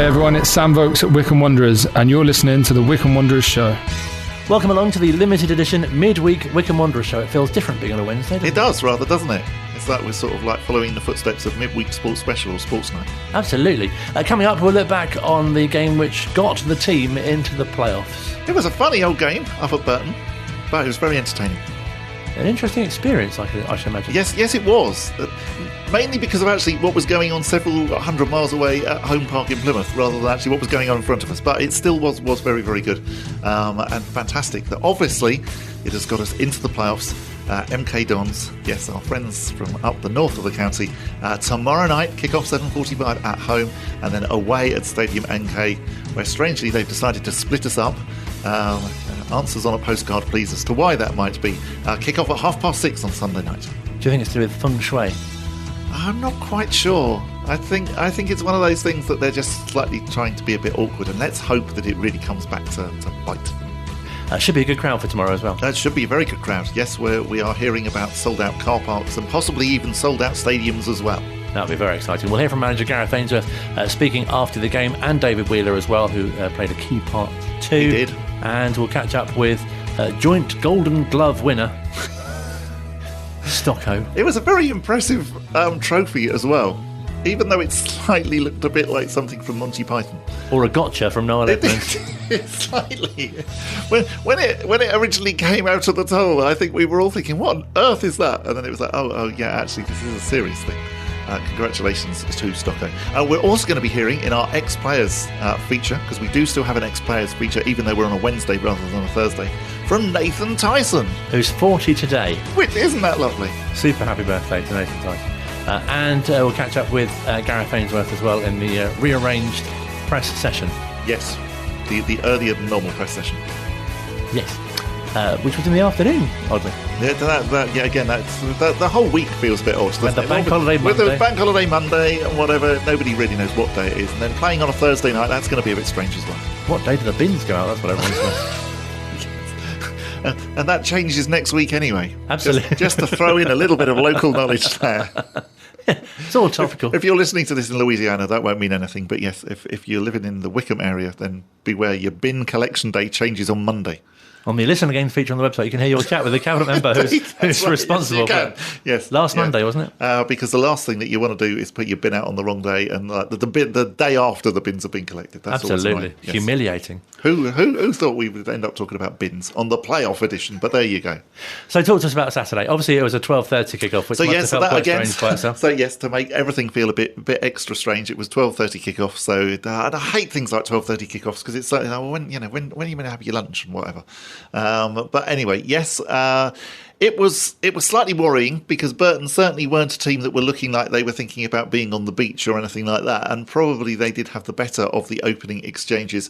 Hi everyone, it's Sam Vokes at Wycombe Wanderers, and you're listening to the Wycombe Wanderers Show. Welcome along to the limited edition midweek Wycombe Wanderers Show. It feels different being on a Wednesday, doesn't it? It does, rather, doesn't it? It's like we're sort of like following the footsteps of midweek sports special or sports night. Absolutely. Coming up, we'll look back on the game which got the team into the playoffs. It was a funny old game up at Burton, but it was very entertaining. An interesting experience, I should imagine. Yes, it was. Mainly because of actually what was going on several hundred miles away at Home Park in Plymouth, rather than actually what was going on in front of us. But it still was very, very good and fantastic. That obviously it has got us into the playoffs. MK Dons, yes, our friends from up the north of the county. Tomorrow night, kick-off 7:45 at home, and then away at Stadium NK, where strangely they've decided to split us up. Answers on a postcard, please, as to why that might be. Kick-off at 6:30 on Sunday night. Do you think it's to do with feng shui? I'm not quite sure. I think it's one of those things that they're just slightly trying to be a bit awkward, and let's hope that it really comes back to bite. Should be a good crowd for tomorrow as well. That should be a very good crowd. Yes, we are hearing about sold-out car parks and possibly even sold-out stadiums as well. That'll be very exciting. We'll hear from manager Gareth Ainsworth speaking after the game, and David Wheeler as well, who played a key part too. He did. And we'll catch up with joint Golden Glove winner Stocko. It was a very impressive trophy as well, even though it slightly looked a bit like something from Monty Python. Or a gotcha from Noel Edmonds. Slightly. When it originally came out of the tunnel, I think we were all thinking, what on earth is that? And then it was like, oh yeah, actually this is a serious thing. Congratulations to Stocko. We're also going to be hearing in our ex-players feature, because we do still have an ex-players feature, even though we're on a Wednesday rather than a Thursday, from Nathan Tyson. Who's 40 today. Which, isn't that lovely? Super happy birthday to Nathan Tyson. And we'll catch up with Gareth Ainsworth as well in the rearranged press session. Yes, the earlier than normal press session. Yes. Which was in the afternoon, oddly. Again, the whole week feels a bit odd. With the bank holiday Monday. With the bank holiday Monday and whatever, nobody really knows what day it is. And then playing on a Thursday night, that's going to be a bit strange as well. What day do the bins go out? That's what everyone's saying. And that changes next week anyway. Absolutely. Just to throw in a little bit of local knowledge there. It's all topical. If you're listening to this in Louisiana, that won't mean anything. But yes, if you're living in the Wycombe area, then beware, your bin collection day changes on Monday. On the Listen Again feature on the website, you can hear your chat with the cabinet member who's responsible for it. Yes. Last Monday, wasn't it? Because the last thing that you want to do is put your bin out on the wrong day, and the day after the bins have been collected. That's absolutely. Yes. Humiliating. Who thought we would end up talking about bins on the playoff edition? But there you go. So talk to us about Saturday. Obviously, it was a 12:30 kickoff, which must have felt quite strange by itself. So yes, to make everything feel a bit extra strange, it was 12:30 kickoff. So and I hate things like 12:30 kickoffs because it's like, when are you going to have your lunch and whatever. But anyway, yes, it was slightly worrying because Burton certainly weren't a team that were looking like they were thinking about being on the beach or anything like that, and probably they did have the better of the opening exchanges.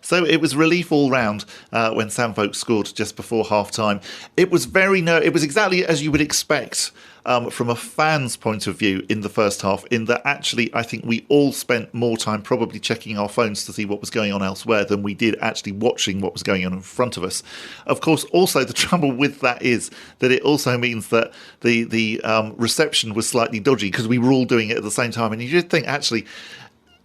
So it was relief all round when Sam Vokes scored just before half-time. It was exactly as you would expect from a fan's point of view in the first half, in that actually I think we all spent more time probably checking our phones to see what was going on elsewhere than we did actually watching what was going on in front of us. Of course, also the trouble with that is that it also means that the reception was slightly dodgy because we were all doing it at the same time, and you just think actually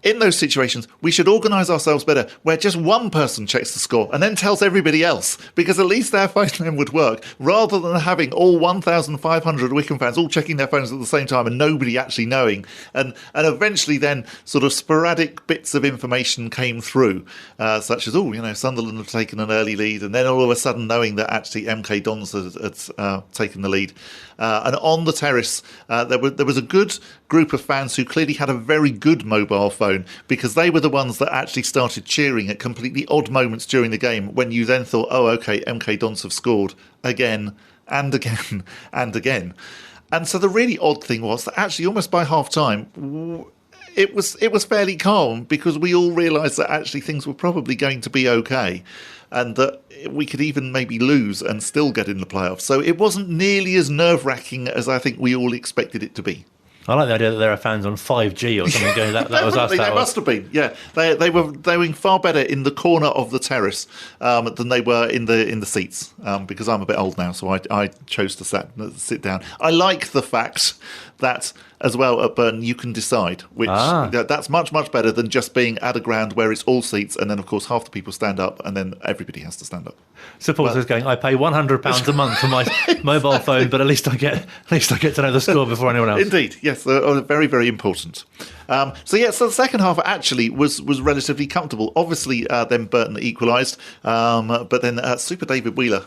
in those situations, we should organise ourselves better, where just one person checks the score and then tells everybody else, because at least their phone then would work, rather than having all 1,500 Wycombe fans all checking their phones at the same time and nobody actually knowing. And eventually then sort of sporadic bits of information came through, such as, Sunderland have taken an early lead, and then all of a sudden knowing that actually MK Dons had taken the lead. And on the terrace, there was a good group of fans who clearly had a very good mobile phone, because they were the ones that actually started cheering at completely odd moments during the game, when you then thought, oh, okay, MK Dons have scored again and again and again. And so the really odd thing was that actually almost by half-time, it was fairly calm, because we all realised that actually things were probably going to be okay, and that we could even maybe lose and still get in the playoffs. So it wasn't nearly as nerve-wracking as I think we all expected it to be. I like the idea that there are fans on 5G or something going, that was us. They must have been, yeah. They were doing far better in the corner of the terrace than they were in the seats, because I'm a bit old now, so I chose to sit down. I like the fact that as well at Burton, you can decide, which that's much, much better than just being at a ground where it's all seats and then, of course, half the people stand up and then everybody has to stand up. Supporters going, I pay £100 a month for my mobile phone, but at least I get to know the score before anyone else. Indeed, yes, very, very important. So the second half actually was relatively comfortable. Obviously, then Burton equalised, but then Super David Wheeler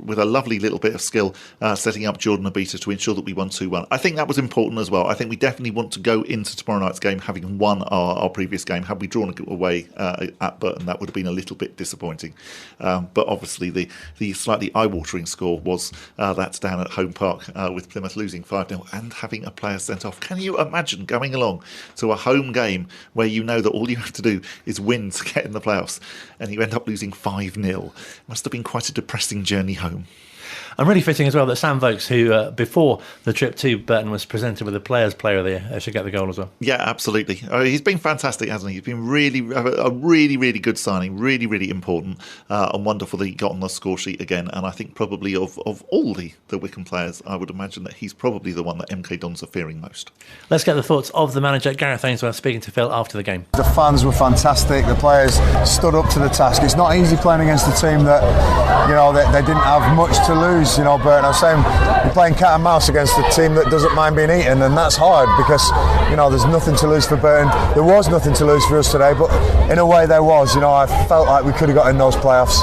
with a lovely little bit of skill setting up Jordan Abita to ensure that we won 2-1. I think that was important as well. I think we definitely want to go into tomorrow night's game having won our previous game. Had we drawn away at Burton, that would have been a little bit disappointing. But obviously, the slightly eye-watering score was that's down at Home Park with Plymouth losing 5-0 and having a player sent off. Can you imagine going along to a home game where you know that all you have to do is win to get in the playoffs and you end up losing 5-0? Must have been quite a depressing journey home. And really fitting as well that Sam Vokes, who before the trip to Burton was presented with the Players' Player of the Year, should get the goal as well. Yeah, absolutely. He's been fantastic, hasn't he? He's been a really, really good signing, really, really important, and wonderful that he got on the score sheet again. And I think probably of all the Wycombe players, I would imagine that he's probably the one that MK Dons are fearing most. Let's get the thoughts of the manager, Gareth Ainsworth, speaking to Phil after the game. The fans were fantastic. The players stood up to the task. It's not easy playing against a team that, they didn't have much to lose. Burton, I was saying, you're playing cat and mouse against a team that doesn't mind being eaten, and that's hard because, there's nothing to lose for Burton. There was nothing to lose for us today, but in a way there was. I felt like we could have got in those playoffs.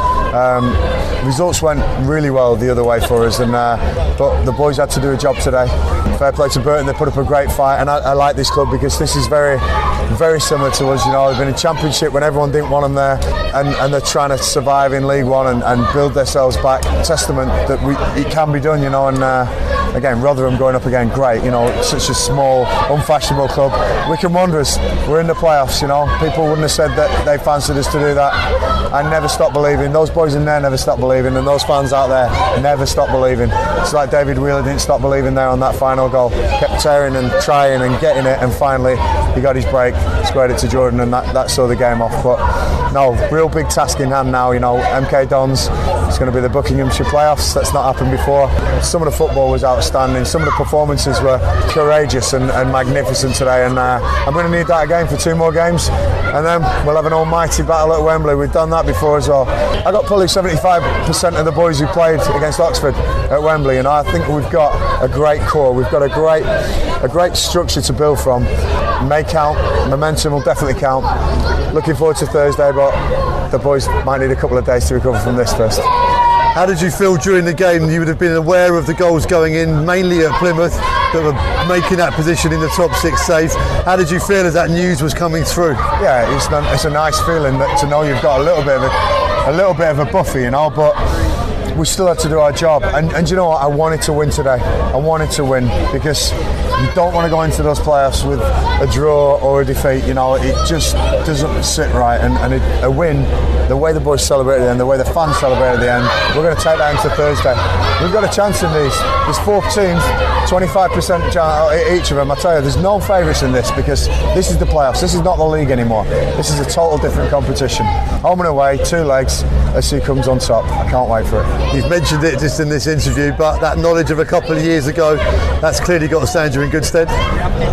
Results went really well the other way for us, but the boys had to do a job today. Fair play to Burton, they put up a great fight, and I like this club because this is very, very similar to us. They've been in Championship when everyone didn't want them there, and they're trying to survive in League One and build themselves back. Testament that it can be done, and again, Rotherham going up again, great. Such a small, unfashionable club. Wycombe Wanderers, we're in the playoffs. People wouldn't have said that they fancied us to do that. I never stopped believing. Those boys in there never stopped believing, and those fans out there never stopped believing. It's like David Wheeler didn't stop believing there on that final goal. Kept tearing and trying and getting it, and finally he got his break, squared it to Jordan, and that saw the game off. But no, real big task in hand now. MK Dons, it's going to be the Buckinghamshire playoffs. That's not happened before. Some of the football was outstanding. Some of the performances were courageous and magnificent today, and I'm going to need that again for 2 more games, and then we'll have an almighty battle at Wembley. We've done that before as well. I got probably 75% of the boys who played against Oxford at Wembley, and I think we've got a great core. We've got a great structure to build from. May count, momentum will definitely count. Looking forward to Thursday, but the boys might need a couple of days to recover from this first. How did you feel during the game? You would have been aware of the goals going in, mainly at Plymouth, that were making that position in the top 6 safe. How did you feel as that news was coming through? Yeah, it's a nice feeling to know you've got a little bit of a buffer, but we still had to do our job. And you know what? I wanted to win today. I wanted to win because you don't want to go into those playoffs with a draw or a defeat. It just doesn't sit right. And a win, the way the boys celebrated and the way the fans celebrated at the end, we're going to take that into Thursday. We've got a chance in these. There's 4 teams, 25% chance each of them. I tell you, there's no favourites in this because this is the playoffs. This is not the league anymore. This is a total different competition. Home and away, 2 legs. Let's see who comes on top. I can't wait for it. You've mentioned it just in this interview, but that knowledge of a couple of years ago, that's clearly got to stand you in good stead.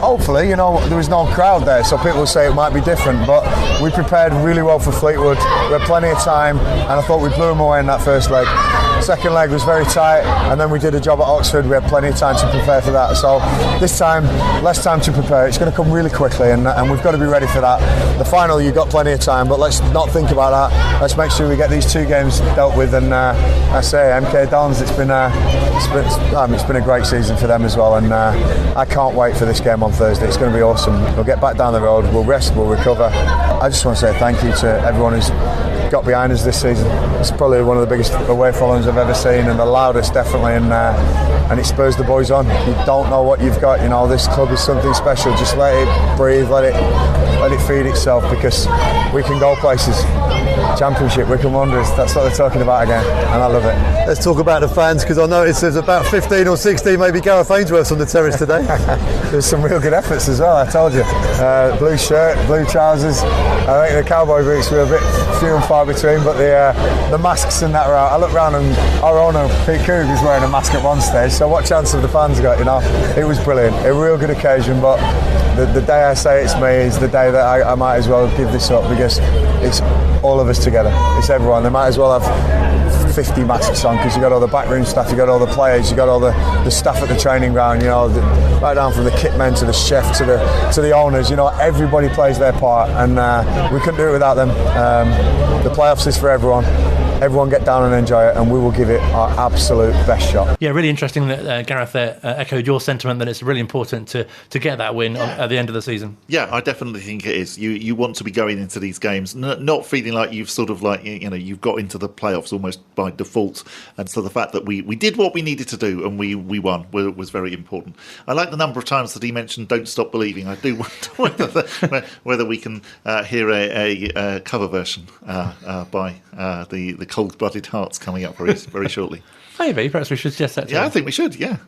Hopefully, there was no crowd there, so people will say it might be different, but we prepared really well for Fleetwood. We had plenty of time, and I thought we blew them away in that first leg. Second leg was very tight, and then we did a job at Oxford. We had plenty of time to prepare for that. So this time, less time to prepare. It's going to come really quickly, and we've got to be ready for that. The final, you've got plenty of time, but let's not think about that. Let's make sure we get these 2 games dealt with. And I say, MK Dons, it's been a great season for them as well, and I can't wait for this game on Thursday. It's going to be awesome. We'll get back down the road. We'll rest. We'll recover. I just want to say thank you to everyone who's got behind us this season. It's probably one of the biggest away followings I've ever seen, and the loudest definitely, and it spurs the boys on. You don't know what you've got. This club is something special. Just let it breathe, let it feed itself, because we can go places. Championship, Wycombe Wanderers, that's what they're talking about again, and I love it. Let's talk about the fans, because I noticed there's about 15 or 16 maybe Gareth Ainsworths on the terrace today. There's some real good efforts as well, I told you. Blue shirt, blue trousers. I think the cowboy boots were a bit few and far between, but the masks and that were out. I looked round and our owner, Pete Coog, was wearing a mask at one stage, so what chance have the fans got, you know? It was brilliant, a real good occasion, but the day I say it's me is the day that I might as well give this up, because it's all of us together, it's everyone. They might as well have 50 masks on, because you got all the backroom staff, you got all the players, you got all the staff at the training ground, you know, right down from the kit men to the chef to the owners, you know, everybody plays their part, and we couldn't do it without them. The playoffs is for everyone. Everyone get down and enjoy it, and we will give it our absolute best shot. Yeah, really interesting that Gareth there echoed your sentiment that it's really important to get that win at the end of the season. Yeah, I definitely think it is. You want to be going into these games not feeling like you've sort of like, you know, you've got into the playoffs almost by default, and so the fact that we did what we needed to do and we won was very important. I like the number of times that he mentioned "Don't Stop Believing." I do wonder whether we can hear a cover version by the Cold-Blooded Hearts coming up very shortly. Maybe, perhaps we should suggest that. Yeah, I think we should. Yeah.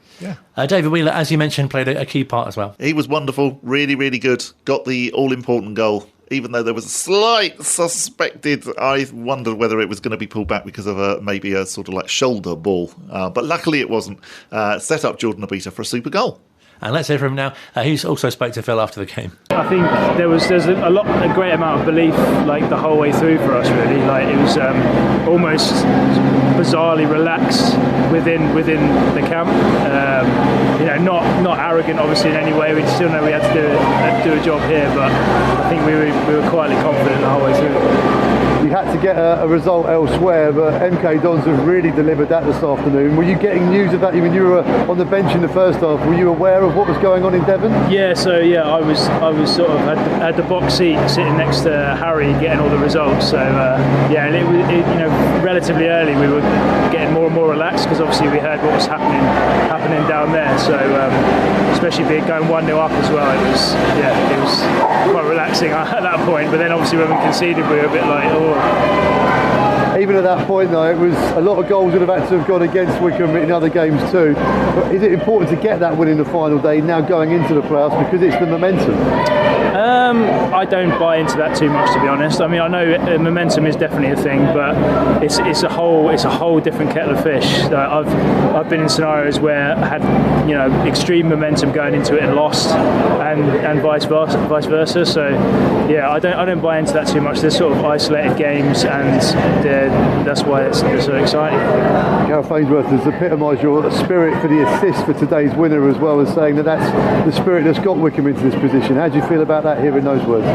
David Wheeler, as you mentioned, played a key part as well. He was wonderful, really, really good. Got the all-important goal, even though there was a slight suspected. I wondered whether it was going to be pulled back because of maybe a sort of like shoulder ball, but luckily it wasn't. Set up Jordan Abita for a super goal. And let's hear from him now. He also spoke to Phil after the game. I think there's a great amount of belief, like the whole way through for us. Really, like it was almost bizarrely relaxed within the camp. You know, not arrogant, obviously in any way. We still know we had to do a job here, but I think we were quietly confident the whole way through. You had to get a result elsewhere, but MK Dons have really delivered that this afternoon. Were you getting news of that? Even you were on the bench in the first half. Were you aware of what was going on in Devon? Yeah, I was sort of had the box seat sitting next to Harry, getting all the results. So and it you know, relatively early we were getting more and more relaxed, because obviously we heard what was happening down there. So especially going 1-0 up as well, it was quite relaxing at that point. But then obviously when we conceded, we were a bit like, oh. Even at that point though, it was a lot of goals would have had to have gone against Wycombe in other games too. But is it important to get that win in the final day now going into the playoffs, because it's the momentum? I don't buy into that too much, to be honest. I mean, I know momentum is definitely a thing, but it's a whole different kettle of fish. I've been in scenarios where I had, you know, extreme momentum going into it and lost, and vice versa. So yeah, I don't buy into that too much. They're sort of isolated games, and that's why it's so exciting. Gareth Ainsworth has epitomised your spirit for the assist for today's winner, as well as saying that's the spirit that's got Wycombe into this position. How do you feel about that, hearing those words?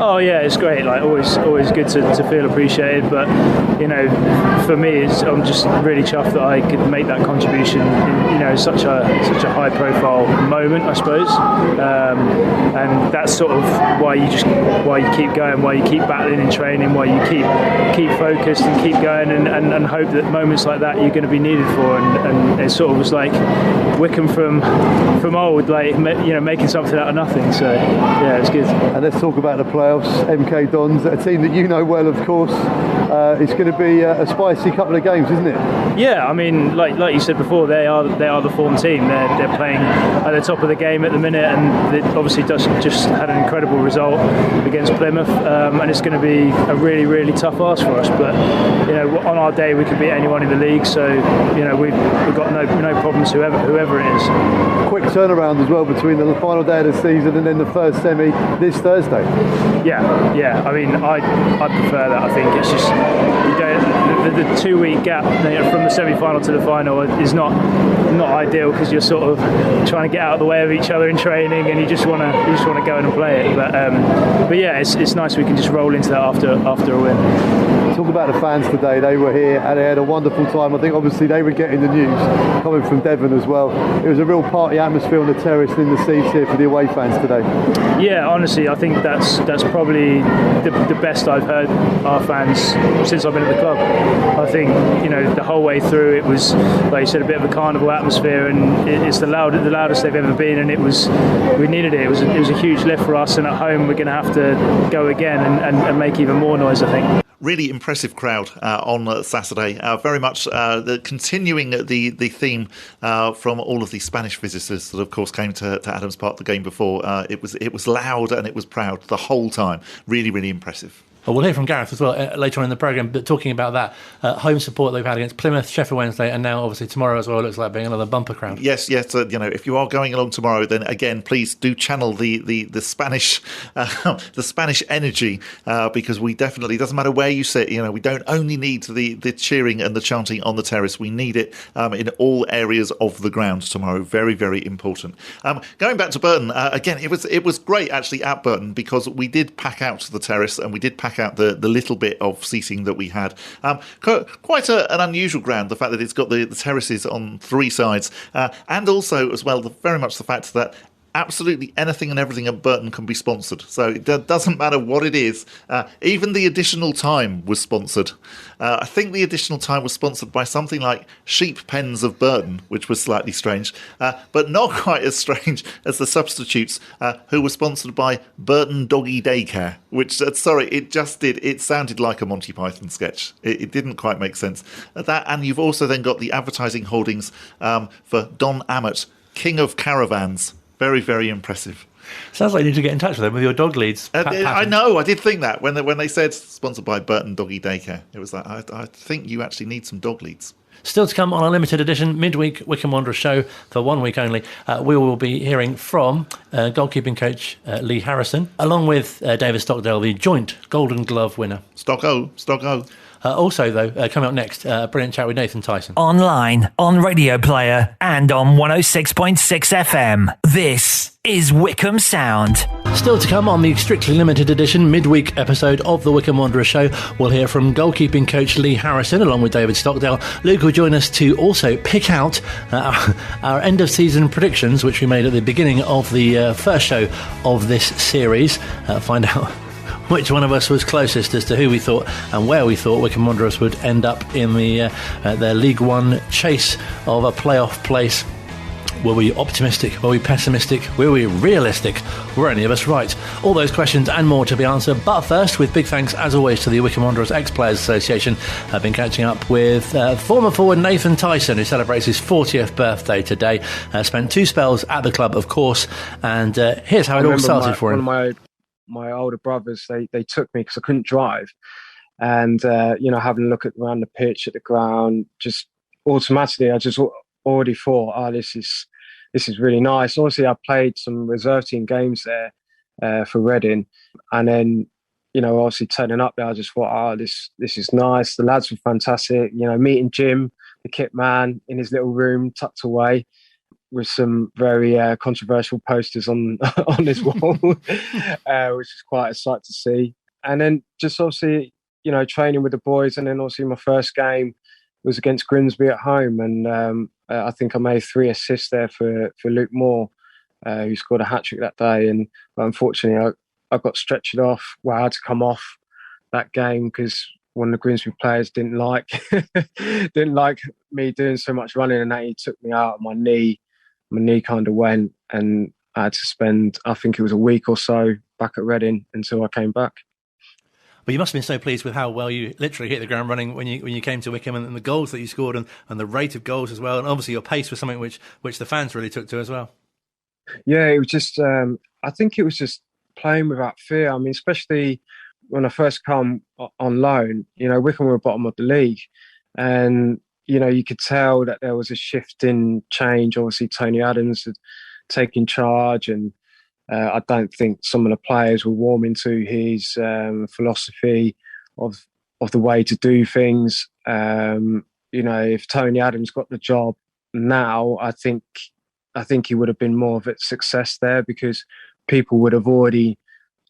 Oh yeah, it's great. Like always good to feel appreciated. But you know, for me, I'm just really chuffed that I could make that contribution in, you know, such a high profile moment, I suppose. And that's sort of why you keep going, why you keep battling in training, why you keep focused and keep going, and hope that moments like that you're going to be needed for. And it sort of was like Wycombe from old, like, you know, making something out of nothing. So yeah, it's good. And let's talk about the playoffs. MK Dons, a team that you know well, of course. It's going to be a spicy couple of games, isn't it? Yeah, I mean, like you said before, they are the form team. They're playing at the top of the game at the minute, and they obviously just had an incredible result against Plymouth, and it's going to be a really, really tough ask for us. But you know, on our day, we could beat anyone in the league. So you know, we've got no problems whoever it is. Quick turnaround as well between the final day of the season and then the first semi this Thursday. Yeah. I mean, I prefer that. I think it's just, you don't, the 2-week gap from the semi-final to the final is not ideal, because you're sort of trying to get out of the way of each other in training, and you just want to go in and play it. But yeah, it's nice we can just roll into that after a win. Talk about the fans today. They were here and they had a wonderful time. I think obviously they were getting the news coming from Devon as well. It was a real party atmosphere on the terrace and in the seats here for the away fans today. Yeah, honestly, I think that's probably the best I've heard our fans since I've been at the club. I think, you know, the whole way through it was, like you said, a bit of a carnival atmosphere, and it's the loudest they've ever been, and we needed it. It was a huge lift for us, and at home we're going to have to go again and make even more noise, I think. really impressive crowd on Saturday. Very much continuing the theme from all of the Spanish visitors that, of course, came to Adams Park the game before. It was loud and it was proud the whole time. Really, really impressive. We'll hear from Gareth as well later on in the programme, but talking about that home support they've had against Plymouth, Sheffield Wednesday, and now obviously tomorrow as well. It looks like being another bumper crowd. Yes. If you are going along tomorrow, then again, please do channel the Spanish the Spanish energy, because we definitely, doesn't matter where you sit. We don't only need the cheering and the chanting on the terrace. We need it in all areas of the ground tomorrow. Very, very important. Going back to Burton again, it was great actually at Burton, because we did pack out the terrace and we did pack out the little bit of seating that we had. Quite an unusual ground, the fact that it's got the terraces on three sides, and also as well very much the fact that absolutely anything and everything at Burton can be sponsored. So it doesn't matter what it is. Even the additional time was sponsored. I think the additional time was sponsored by something like Sheep Pens of Burton, which was slightly strange, but not quite as strange as the substitutes, who were sponsored by Burton Doggy Daycare, which, it sounded like a Monty Python sketch. It didn't quite make sense. And you've also then got the advertising holdings for Don Ammett, King of Caravans. Very, very impressive. Sounds like you need to get in touch with them with your dog leads. I know, I did think that when they said sponsored by Burton Doggy Daycare. It was like, I think you actually need some dog leads. Still to come on a limited edition midweek Wycombe Wanderers show for 1 week only. We will be hearing from goalkeeping coach Lee Harrison, along with David Stockdale, the joint Golden Glove winner. Stocko. Also, though, coming up next, a brilliant chat with Nathan Tyson. Online, on Radio Player, and on 106.6 FM. This is Wycombe Sound. Still to come on the strictly limited edition midweek episode of the Wycombe Wanderers show, we'll hear from goalkeeping coach Lee Harrison, along with David Stockdale. Luke will join us to also pick out our end-of-season predictions, which we made at the beginning of the first show of this series. Find out which one of us was closest as to who we thought and where we thought Wycombe Wanderers would end up in their League One chase of a playoff place. Were we optimistic? Were we pessimistic? Were we realistic? Were any of us right? All those questions and more to be answered. But first, with big thanks, as always, to the Wycombe Wanderers Ex-Players Association. I've been catching up with former forward Nathan Tyson, who celebrates his 40th birthday today. Spent 2 spells at the club, of course. And here's how it all started for him. One of my older brothers, they took me because I couldn't drive. And, having a look around the pitch, at the ground, just automatically, I just already thought, this is really nice. Obviously, I played some reserve team games there for Reading, and then obviously turning up there, I just thought, this is nice. The lads were fantastic. Meeting Jim, the kit man, in his little room tucked away with some very controversial posters on his wall, which is quite a sight to see. And then just obviously training with the boys, and then obviously my first game was against Grimsby at home, and I think I made 3 assists there for Luke Moore, who scored a hat-trick that day. And unfortunately, I got stretched off. Well, I had to come off that game because one of the Grimsby players didn't like me doing so much running, and that he took me out. My knee kind of went, and I had to spend, I think it was a week or so back at Reading until I came back. But you must have been so pleased with how well you literally hit the ground running when you came to Wycombe, and the goals that you scored, and the rate of goals as well. And obviously your pace was something which the fans really took to as well. Yeah, it was just, I think it was just playing without fear. I mean, especially when I first come on loan, Wycombe were bottom of the league. And, you could tell that there was a shift in change. Obviously, Tony Adams had taken charge, and I don't think some of the players were warming to his philosophy of the way to do things. If Tony Adams got the job now, I think he would have been more of a success there, because people would have already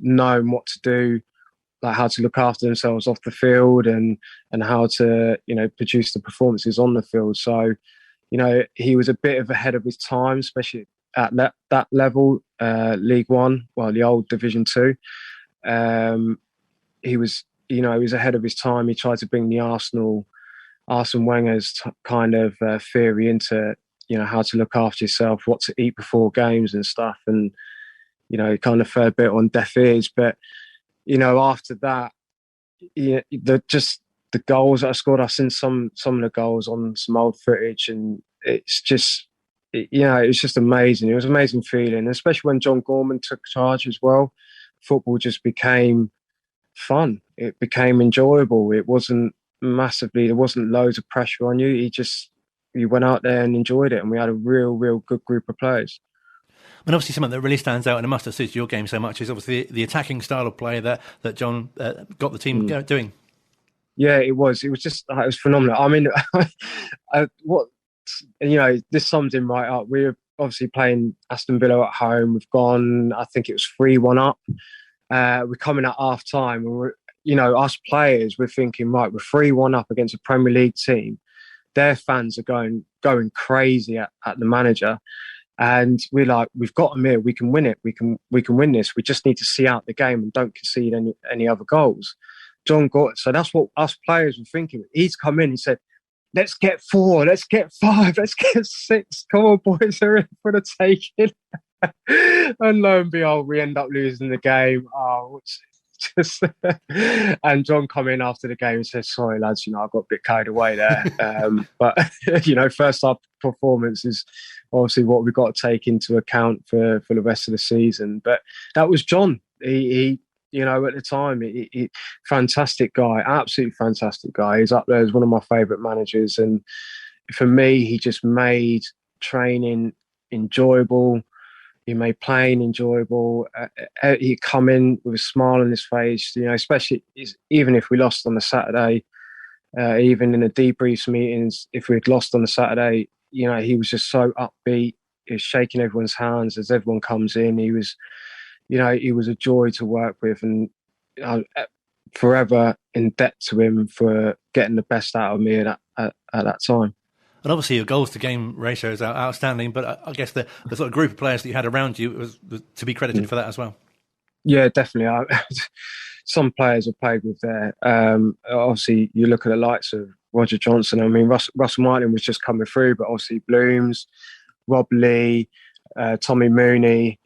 known what to do, like how to look after themselves off the field, and how to produce the performances on the field. So he was a bit of ahead of his time, especially at that level, League One, the old Division 2. He was ahead of his time. He tried to bring the Arsene Wenger's kind of theory into, how to look after yourself, what to eat before games and stuff. And, it kind of fell a bit on deaf ears. But, after that, yeah, the goals that I scored. I've seen some of the goals on some old footage, and it's just, it was just amazing. It was an amazing feeling, especially when John Gorman took charge as well. Football just became fun. It became enjoyable. It wasn't massively. There wasn't loads of pressure on you. You went out there and enjoyed it, and we had a real good group of players. And obviously something that really stands out and it must have suited your game so much is obviously the attacking style of play that John got the team doing. Yeah, it was. It was just, it was phenomenal. I mean, this sums him right up. We were obviously playing Aston Villa at home. We've gone, I think it was 3-1 up. We're coming at half time, and us players, we're thinking, right, we're 3-1 up against a Premier League team. Their fans are going crazy at the manager. And we're like, we've got them here. We can win it. We can win this. We just need to see out the game and don't concede any other goals. John got, so that's what us players were thinking. He's come in. He said, "Let's get 4. Let's get 5. Let's get 6. Come on, boys, are in for the taking." And lo and behold, we end up losing the game. And John come in after the game and said, "Sorry, lads, I got a bit carried away there." But first half performance is obviously what we've got to take into account for the rest of the season. But that was John. He at the time, he fantastic guy, absolutely fantastic guy. He's up there as one of my favourite managers. And for me, he just made training enjoyable. He made playing enjoyable. He'd come in with a smile on his face, especially even if we lost on the Saturday, even in the debriefs meetings, if we'd lost on the Saturday, he was just so upbeat. He was shaking everyone's hands as everyone comes in. He was, he was a joy to work with, and forever in debt to him for getting the best out of me at that time. And obviously your goals to game ratio is outstanding, but I guess the sort of group of players that you had around you was to be credited for that as well. Yeah, definitely. Some players have played with there. Obviously, you look at the likes of Roger Johnson. I mean, Russell Martin was just coming through, but obviously Blooms, Rob Lee, Tommy Mooney.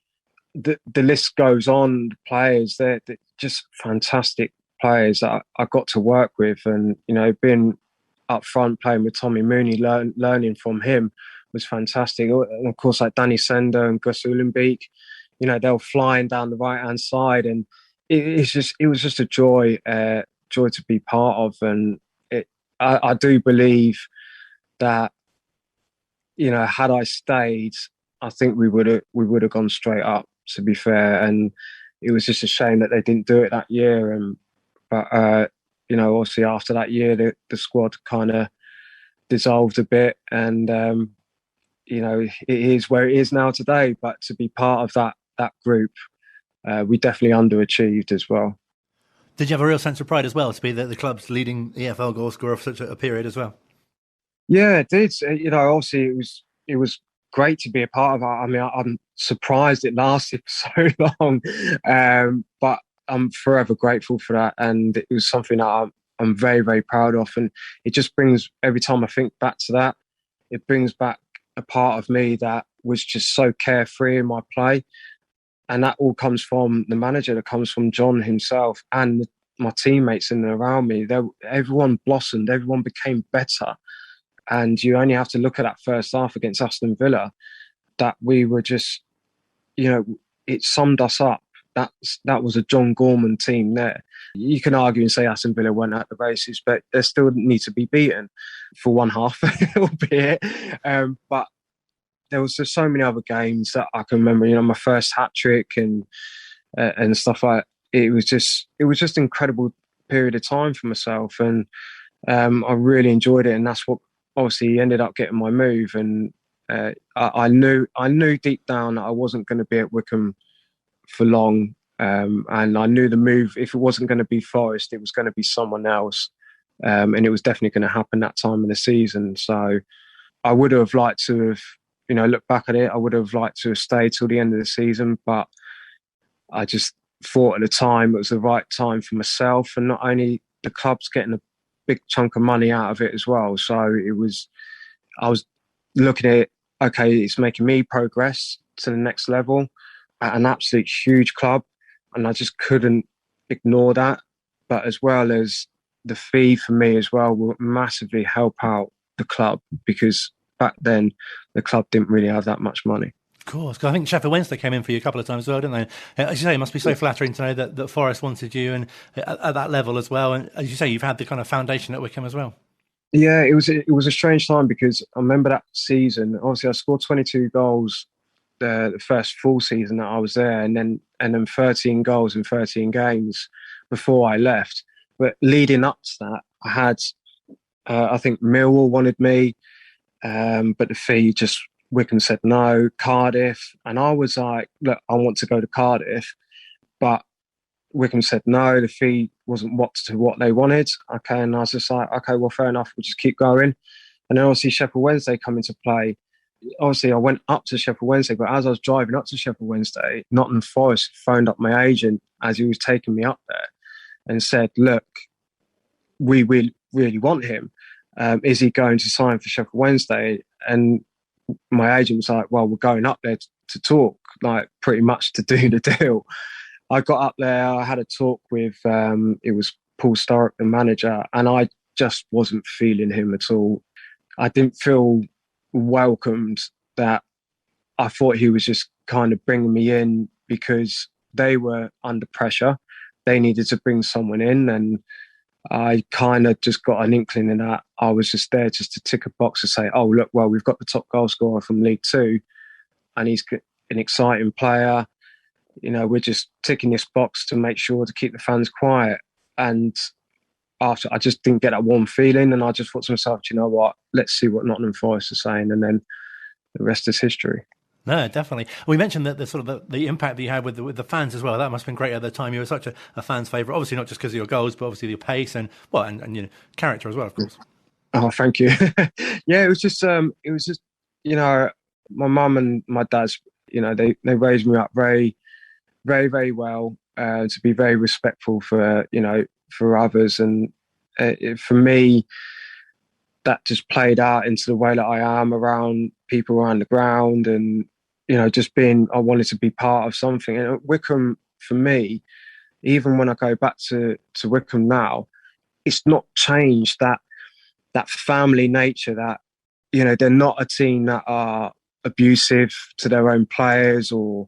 The list goes on. The players, they're just fantastic players that I got to work with, and being up front playing with Tommy Mooney, learning from him was fantastic. And of course, like Danny Sender and Gus Uhlenbeek, they were flying down the right hand side, and it was just a joy to be part of. And I do believe that had I stayed, I think we would have gone straight up, to be fair. And it was just a shame that they didn't do it that year. But obviously after that year, the squad kind of dissolved a bit, and it is where it is now today. But to be part of that group, we definitely underachieved as well. Did you have a real sense of pride as well to be the club's leading EFL goal scorer for such a period as well? Yeah, it did. Obviously it was great to be a part of it. I mean, I'm surprised it lasted for so long, but I'm forever grateful for that. And it was something that I'm very, very proud of. And it just brings, every time I think back to that, it brings back a part of me that was just so carefree in my play. And that all comes from the manager, that comes from John himself and my teammates in and around me. Everyone blossomed, everyone became better. And you only have to look at that first half against Aston Villa, that we were just, it summed us up. That was a John Gorman team there. You can argue and say Aston Villa went at the races, but they still need to be beaten for one half, albeit. But there was just so many other games that I can remember. My first hat trick and stuff like that. It was just an incredible period of time for myself, and I really enjoyed it. And that's what obviously ended up getting my move. And I knew deep down that I wasn't going to be at Wycombe for long, and I knew the move, if it wasn't going to be Forest, it was going to be someone else, and it was definitely going to happen that time of the season. So I would have liked to have, look back at it, I would have liked to have stayed till the end of the season, but I just thought at the time it was the right time for myself, and not only the club's getting a big chunk of money out of it as well. So I was looking at it, okay, it's making me progress to the next level at an absolute huge club, and I just couldn't ignore that. but as well as the fee for me as well will massively help out the club, because back then the club didn't really have that much money. Of course, because I think Sheffield Wednesday came in for you a couple of times as well, didn't they? As you say, it must be so flattering to know that Forest wanted you and at that level as well. And as you say, you've had the kind of foundation at Wycombe as well. Yeah, it was a strange time, because I remember that season. Obviously, I scored 22 goals the first full season that I was there, and then 13 goals in 13 games before I left. But leading up to that, I had I think Millwall wanted me, but the fee just Wycombe said no. Cardiff, and I was like, look, I want to go to Cardiff, but Wycombe said no, the fee wasn't what they wanted. Okay, and I was just like, okay, well, fair enough, we'll just keep going. And then obviously Sheffield Wednesday come into play. Obviously, I went up to Sheffield Wednesday, but as I was driving up to Sheffield Wednesday, Nottingham Forest phoned up my agent as he was taking me up there and said, look, we really want him. Is he going to sign for Sheffield Wednesday? And my agent was like, well, we're going up there to talk, like pretty much to do the deal. I got up there, I had a talk with, it was Paul Sturrock, the manager, and I just wasn't feeling him at all. I didn't feel welcomed. That I thought he was just kind of bringing me in because they were under pressure. They needed to bring someone in, and I kind of just got an inkling in that I was just there just to tick a box to say, oh, look, well, we've got the top goal scorer from League Two and he's an exciting player. You know, we're just ticking this box to make sure to keep the fans quiet. And after, I just didn't get that warm feeling, and I just thought to myself, you know what, let's see what Nottingham Forest are saying, and then the rest is history. No, definitely. We mentioned that the sort of the impact that you had with the fans as well. That must have been great at the time. You were such a fan's favourite. Obviously, not just because of your goals, but obviously your pace and you know, character as well, of course. Oh, thank you. Yeah, it was just you know, my mum and my dad's, you know, they raised me up very, very, very well, to be very respectful for, you know, for others, and for me, that just played out into the way that I am around people around the ground, and you know, just I wanted to be part of something. And at Wycombe, for me, even when I go back to Wycombe now, it's not changed that family nature. That, you know, they're not a team that are abusive to their own players or,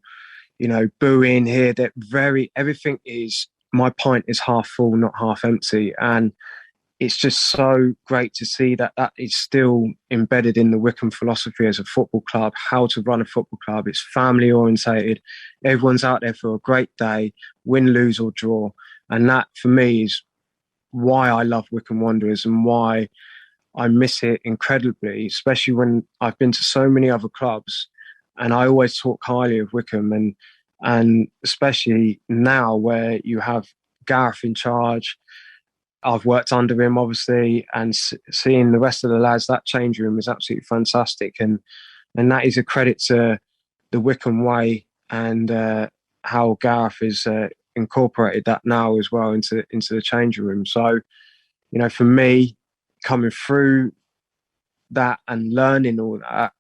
you know, booing here. They're everything is, my pint is half full, not half empty. And it's just so great to see that is still embedded in the Wycombe philosophy as a football club, how to run a football club. It's family orientated. Everyone's out there for a great day, win, lose or draw. And that for me is why I love Wycombe Wanderers and why I miss it incredibly, especially when I've been to so many other clubs and I always talk highly of Wycombe, and especially now where you have Gareth in charge. I've worked under him, obviously, and seeing the rest of the lads, that change room is absolutely fantastic. And that is a credit to the Wycombe way and how Gareth has incorporated that now as well into the change room. So, you know, for me, coming through that and learning all that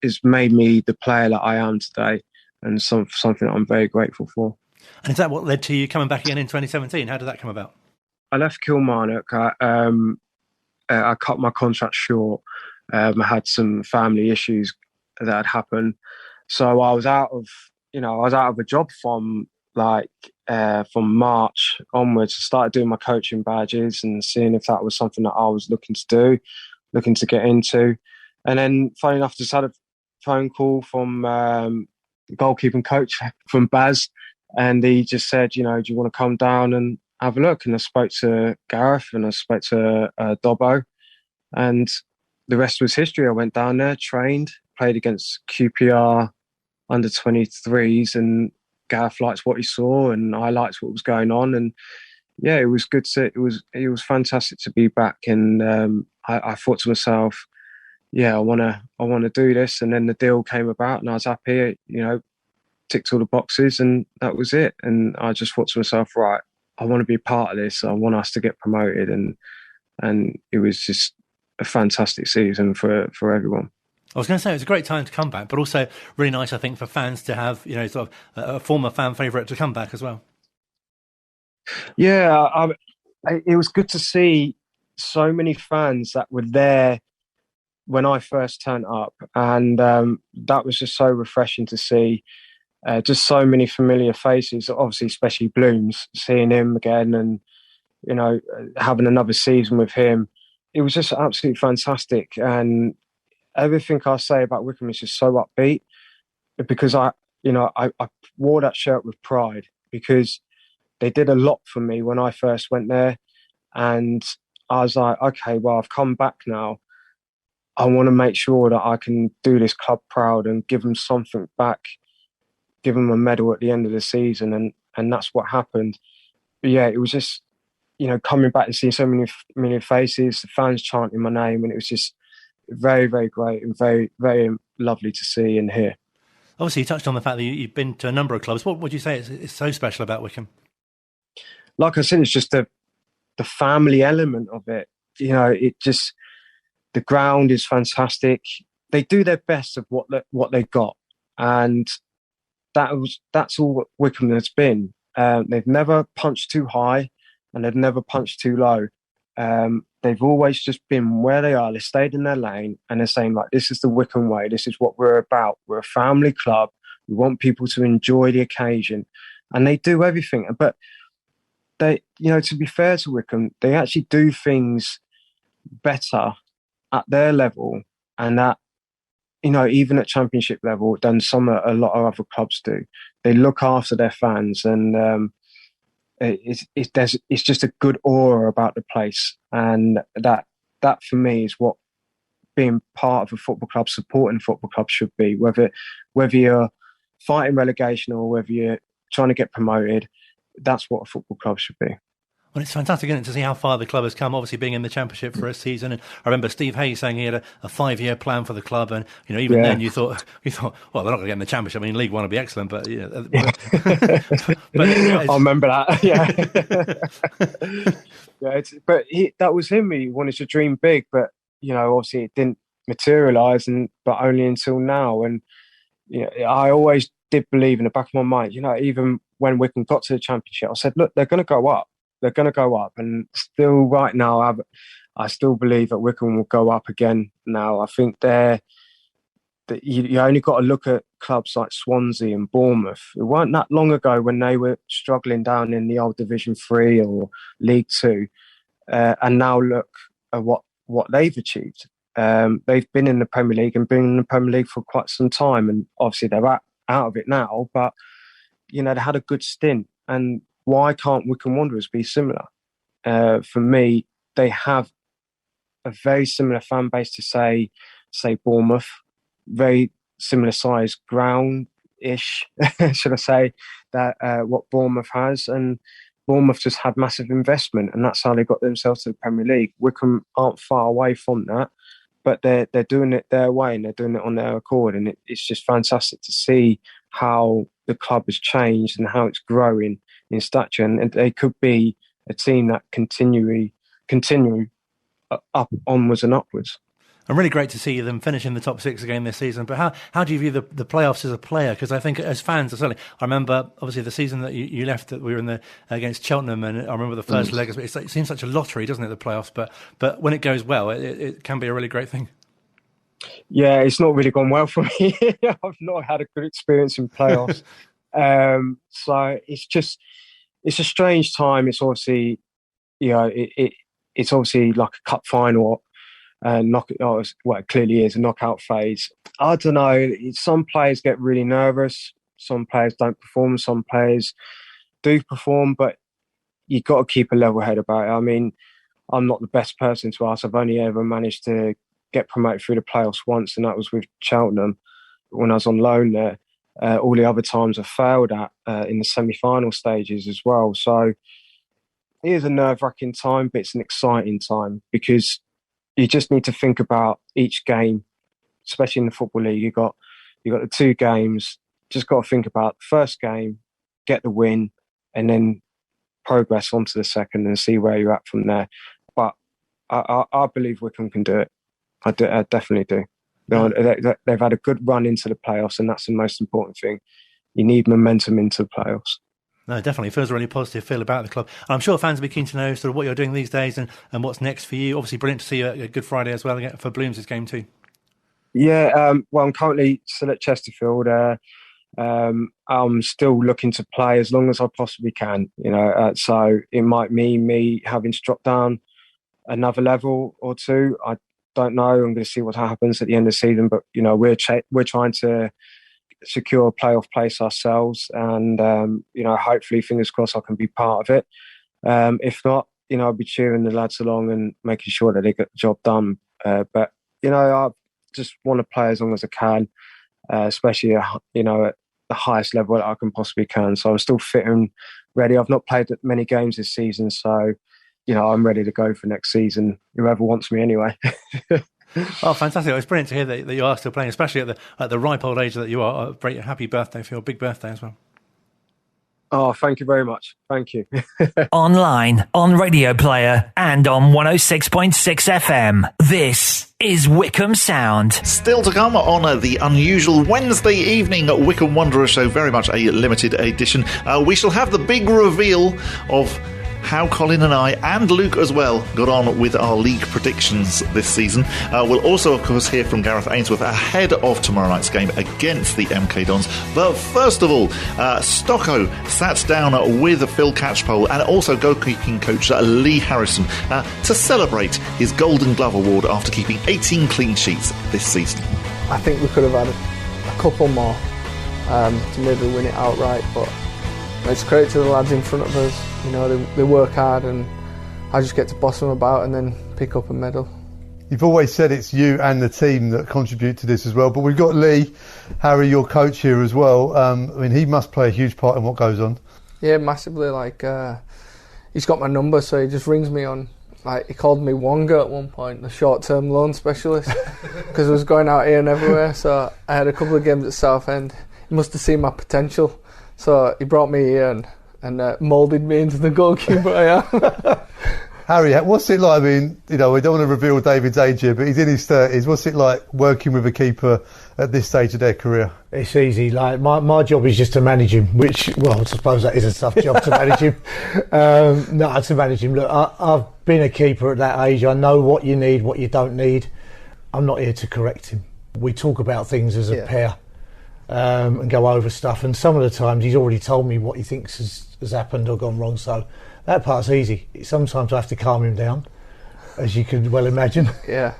has made me the player that I am today, and something that I'm very grateful for. And is that what led to you coming back again in 2017? How did that come about? I left Kilmarnock. I cut my contract short. I had some family issues that had happened, so I was out of a job from March onwards. I started doing my coaching badges and seeing if that was something that I was looking to get into. And then, funny enough, just had a phone call from the goalkeeping coach from Baz, and he just said, you know, do you want to come down and have a look? And I spoke to Gareth and I spoke to Dobbo, and the rest was history. I went down there, trained, played against QPR under 23s, and Gareth liked what he saw and I liked what was going on. And yeah, it was good it was fantastic to be back. And I thought to myself, yeah, I want to do this. And then the deal came about and I was happy, you know, ticked all the boxes, and that was it. And I just thought to myself, right, I want to be part of this. I want us to get promoted, and it was just a fantastic season for everyone. I was going to say it was a great time to come back, but also really nice, I think, for fans to have, you know, sort of a former fan favourite to come back as well. Yeah, it was good to see so many fans that were there when I first turned up, and that was just so refreshing to see. Just so many familiar faces, obviously, especially Blooms, seeing him again and, having another season with him. It was just absolutely fantastic. And everything I say about Wycombe is just so upbeat, because I wore that shirt with pride, because they did a lot for me when I first went there. And I was like, okay, well, I've come back now. I want to make sure that I can do this club proud and give them something back, give them a medal at the end of the season. And that's what happened. But yeah, it was just, coming back and seeing so many familiar faces, the fans chanting my name, and it was just very, very great and very, very lovely to see and hear. Obviously, you touched on the fact that you've been to a number of clubs. What would you say is so special about Wycombe? Like I said, it's just the family element of it. It just, the ground is fantastic. They do their best of what they got, and that's all what Wycombe has been. They've never punched too high, and they've never punched too low. They've always just been where they are. They stayed in their lane, and they're saying, like, this is the Wycombe way. This is what we're about. We're a family club. We want people to enjoy the occasion, and they do everything. But they, to be fair to Wycombe, they actually do things better at their level, and that, even at championship level, than a lot of other clubs do. They look after their fans, and it's just a good aura about the place, and that for me is what being part of a football club, supporting a football club should be. Whether you're fighting relegation or whether you're trying to get promoted, that's what a football club should be. Well, it's fantastic, isn't it, to see how far the club has come, obviously being in the Championship for a season. And I remember Steve Hayes saying he had a 5-year plan for the club. And, even then you thought, well, they're not going to get in the Championship. I mean, League One would be excellent, but... but I remember that, yeah. That was him. He wanted to dream big, but, obviously it didn't materialise, but only until now. And I always did believe in the back of my mind, even when Wycombe got to the Championship, I said, look, they're going to go up. They're going to go up, and still right now, I still believe that Wycombe will go up again. Now, I think you only got to look at clubs like Swansea and Bournemouth. It weren't that long ago when they were struggling down in the old Division 3 or League 2, and now look at what they've achieved. They've been in the Premier League and been in the Premier League for quite some time, and obviously they're out of it now. But they had a good stint, and why can't Wycombe Wanderers be similar? For me, they have a very similar fan base to say Bournemouth, very similar size ground-ish, should I say, that what Bournemouth has. And Bournemouth just had massive investment, and that's how they got themselves to the Premier League. Wycombe aren't far away from that, but they're doing it their way, and they're doing it on their accord. And it's just fantastic to see how the club has changed and how it's growing in stature, and they could be a team that continue up, onwards and upwards. And really great to see them finish in the top 6 again this season. But how do you view the playoffs as a player? Because I think as fans, certainly, I remember obviously the season that you left, that we were in against Cheltenham, and I remember the first leg. It seems such a lottery, doesn't it, the playoffs? But when it goes well, it can be a really great thing. Yeah, it's not really gone well for me. I've not had a good experience in playoffs. So it's a strange time. It's obviously, it's obviously like a cup final, it clearly is a knockout phase. I don't know. Some players get really nervous. Some players don't perform. Some players do perform, but you've got to keep a level head about it. I mean, I'm not the best person to ask. I've only ever managed to get promoted through the playoffs once, and that was with Cheltenham when I was on loan there. All the other times I failed at in the semi-final stages as well. So it is a nerve-wracking time, but it's an exciting time, because you just need to think about each game, especially in the Football League. You got the 2 games. Just got to think about the first game, get the win, and then progress onto the second and see where you're at from there. But I believe Wycombe can do it. I definitely do. They've had a good run into the playoffs, and that's the most important thing. You need momentum into the playoffs. No, definitely. It feels a really positive feel about the club. And I'm sure fans will be keen to know sort of what you're doing these days and what's next for you. Obviously, brilliant to see you at Good Friday as well for Blooms' game too. Yeah, well, I'm currently still at Chesterfield. I'm still looking to play as long as I possibly can, so it might mean me having to drop down another level or two. I don't know. I'm going to see what happens at the end of the season, but, we're trying to secure a playoff place ourselves and, hopefully, fingers crossed, I can be part of it. If not, I'll be cheering the lads along and making sure that they get the job done. But, I just want to play as long as I can, especially, at the highest level that I can possibly can. So I'm still fit and ready. I've not played many games this season, so, I'm ready to go for next season, whoever wants me anyway. Oh, fantastic. It's brilliant to hear that you are still playing, especially at the ripe old age that you are. A great happy birthday for your big birthday as well. Oh, thank you very much. Thank you. Online, on Radio Player, and on 106.6 FM. This is Wycombe Sound. Still to come on the unusual Wednesday evening Wycombe Wanderers show, very much a limited edition. We shall have the big reveal of how Colin and I, and Luke as well, got on with our league predictions this season. We'll also, of course, hear from Gareth Ainsworth ahead of tomorrow night's game against the MK Dons. But first of all, Stocko sat down with Phil Catchpole and also goalkeeping coach Lee Harrison to celebrate his Golden Glove Award after keeping 18 clean sheets this season. I think we could have had a couple more to maybe win it outright, but it's credit to the lads in front of us. They work hard and I just get to boss them about and then pick up a medal. You've always said it's you and the team that contribute to this as well, but we've got Lee, Harry, your coach here as well. He must play a huge part in what goes on. Yeah, massively. He's got my number, so he just rings me on. He called me Wonga at one point, the short-term loan specialist, because I was going out here and everywhere. So I had a couple of games at Southend. He must have seen my potential, so he brought me here and moulded me into the goalkeeper I am. Harry, what's it like? We don't want to reveal David's age here, but he's in his 30s. What's it like working with a keeper at this stage of their career? It's easy. My job is just to manage him, which, well, I suppose that is a tough job to manage him. To manage him. Look, I've been a keeper at that age. I know what you need, what you don't need. I'm not here to correct him. We talk about things as a pair and go over stuff. And some of the times he's already told me what he thinks has happened or gone wrong. So that part's easy. Sometimes I have to calm him down, as you can well imagine. Yeah.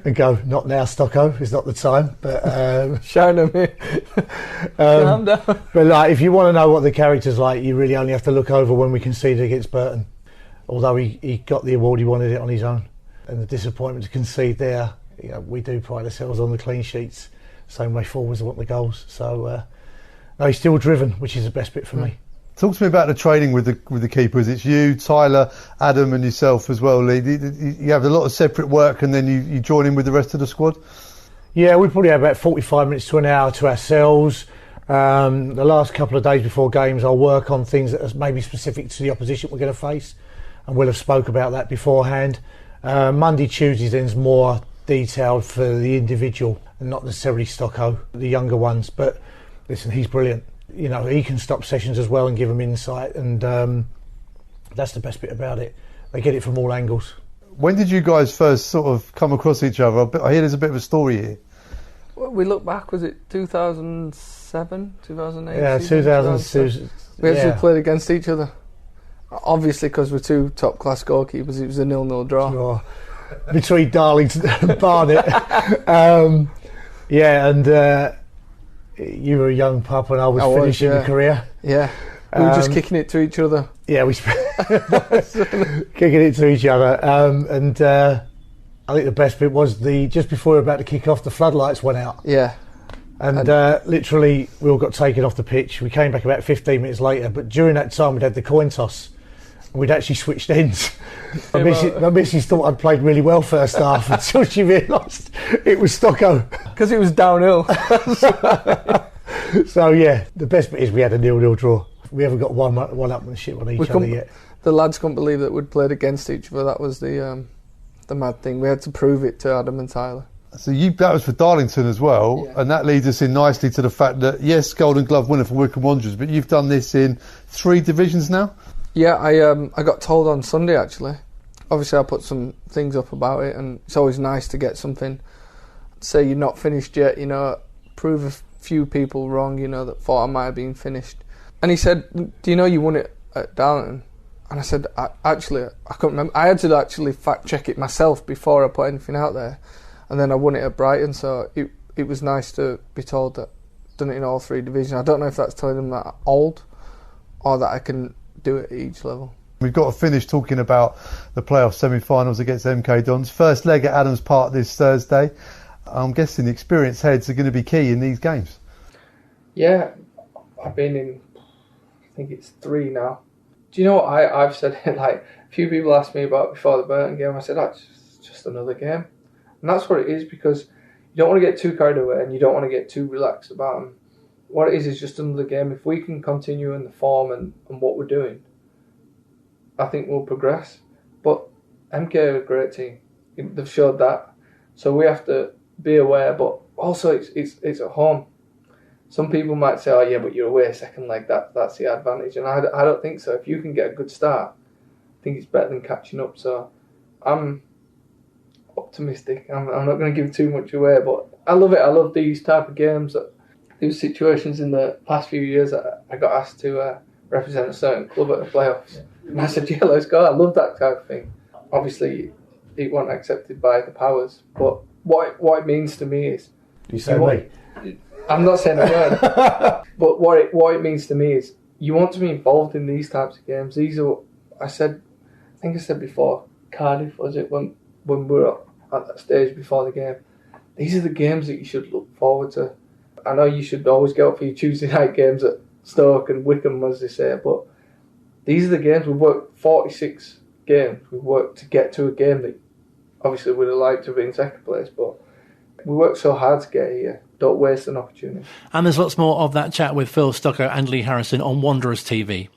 And go, not now, Stocko. It's not the time. But showing him here. Calm down. But if you want to know what the character's like, you really only have to look over when we conceded against Burton. Although he got the award, he wanted it on his own. And the disappointment to concede there, we do pride ourselves on the clean sheets. Same way forwards want the goals. So he's still driven, which is the best bit for me. Talk to me about the training with the keepers. It's you, Tyler, Adam and yourself as well, Lee. You have a lot of separate work and then you join in with the rest of the squad? Yeah, we probably have about 45 minutes to an hour to ourselves. The last couple of days before games I'll work on things that are maybe specific to the opposition we're going to face, and we'll have spoke about that beforehand. Monday, Tuesday then's more detailed for the individual and not necessarily Stocko, the younger ones. But listen, he's brilliant. He can stop sessions as well and give them insight, and that's the best bit about it. They get it from all angles. When did you guys first sort of come across each other? I hear there's a bit of a story here. Well, we look back, was it 2007, 2008? Yeah, 2007. We actually played against each other. Obviously, because we're two top-class goalkeepers, it was a 0-0 draw. Between Darlington and Barnet. You were a young pup and I was finishing the career. Yeah, we were just kicking it to each other. Yeah, we kicking it to each other. I think the best bit was just before we were about to kick off, the floodlights went out. Yeah. And literally we all got taken off the pitch. We came back about 15 minutes later, but during that time we'd had the coin toss. We'd actually switched ends. My missus thought I'd played really well first half until she realised it was Stocko. Because it was downhill. So, the best bit is we had a 0-0 draw. We haven't got one-upmanship on each other yet. The lads couldn't believe that we'd played against each other. That was the mad thing. We had to prove it to Adam and Tyler. So that was for Darlington as well, and that leads us in nicely to the fact that, yes, Golden Glove winner for Wycombe Wanderers, but you've done this in 3 divisions now? Yeah, I got told on Sunday, actually. Obviously, I put some things up about it, and it's always nice to get something, say you're not finished yet, prove a few people wrong, that thought I might have been finished. And he said, do you know you won it at Darlington? And I said, actually, I couldn't remember. I had to actually fact check it myself before I put anything out there. And then I won it at Brighton, so it was nice to be told that I've done it in all 3 divisions. I don't know if that's telling them that I'm old or that I can do it at each level. We've got to finish talking about the playoff semi-finals against MK Dons. First leg at Adams Park this Thursday. I'm guessing the experienced heads are going to be key in these games. Yeah, I've been in, I think it's 3 now. Do you know what I've said? Like, a few people asked me about before the Burton game. I said, that's just another game. And that's what it is, because you don't want to get too carried away and you don't want to get too relaxed about them. What it is just another game. If we can continue in the form and what we're doing, I think we'll progress. But MK are a great team. They've showed that. So we have to be aware, but also it's at home. Some people might say, oh yeah, but you're away second leg, that's the advantage. And I don't think so. If you can get a good start, I think it's better than catching up. So I'm optimistic. I'm not going to give too much away, but I love it. I love these type of games. There was situations in the past few years that I got asked to represent a certain club at the playoffs. And I said, yeah, let's go. I love that type of thing. Obviously, it wasn't accepted by the powers, but what it means to me is... You say me? I'm not saying a word. But what it means to me is you want to be involved in these types of games. These are, I think I said before, Cardiff, was it, when we were at that stage before the game. These are the games that you should look forward to. I know you should always get up for your Tuesday night games at Stoke and Wycombe, as they say, but these are the games. We've worked 46 games. We've worked to get to a game that obviously we'd have liked to be in second place, but we worked so hard to get here. Don't waste an opportunity. And there's lots more of that chat with Phil Stocko and Lee Harrison on Wanderers TV.